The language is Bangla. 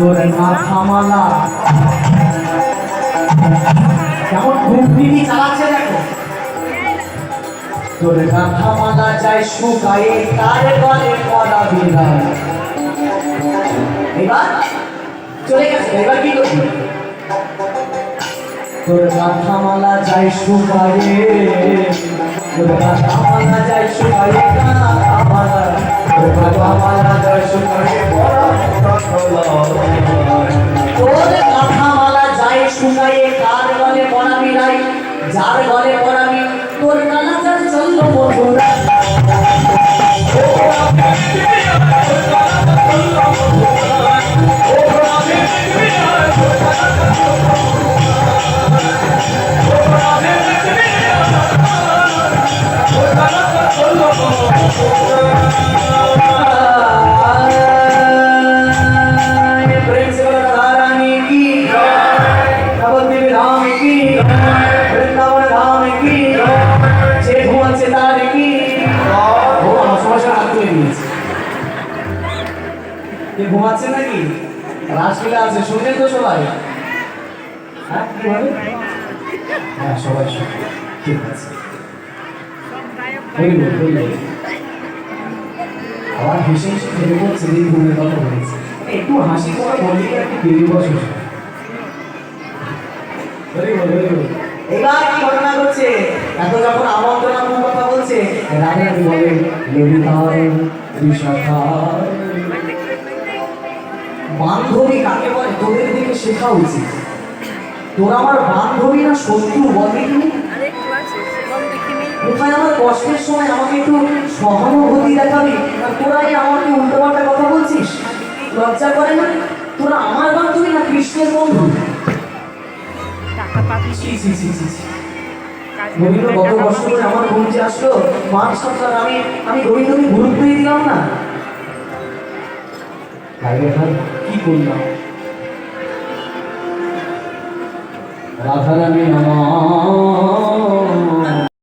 তোর মাথামালা কেমন ঘুমটিনি চালাচ্ছে দেখো। তোর মাথামালা যায় শুকায়ে কার গলে পড়া বিদায়। এবার চলে গেছে, এবার কি করবি? তোর মাথামালা যায় শুকায়ে, তোর মাথামালা যায় শুকায়ে কামালা, তোর মাথামালা যায় শুকায়ে পড়া তোর মাথামালা যায় শুকায়ে কার গলে পড়া বিদায়। যার গলে পড়াবি তোর নানা যার চলল মধুরা। ঘুমাচ্ছে নাকি? রাসলীলা আছে, শুনলেন তো সবাই? হ্যাঁ কি বলে? হ্যাঁ সবাই শুনে, ঠিক আছে। আবার হেসে হেসে ফেলে পড়ছে এই ঘুমের কথা বলেছে। একটু হাসি করে বলি একটু বেরিয়ে বসে। এবার কি ঘটনা করছে? এত যখন আমন্ত্রণ কথা বলছে, রাধা বলে বান্ধবী কাকে বলে তোদের দিকে শেখা উচিত। তোরা আমার বান্ধবী না শত্রু বল দেখিনি? কোথায় আমার কষ্টের সময় আমাকে একটু সহানুভূতি দেখাবি, আর তোরাই আমাকে উল্টোপাল্টা কথা বলছিস? লজ্জা করে না? তোরা আমার বান্ধবী না কৃষ্ণের বন্ধু? গোবিন্দ কত কষ্ট করে আমার বন্ধু আসলো, মান সন্তান আমি গোবিন্দকে গুরুত্ব দিয়ে দিলাম না। কি করলাম? রাধারানী আমার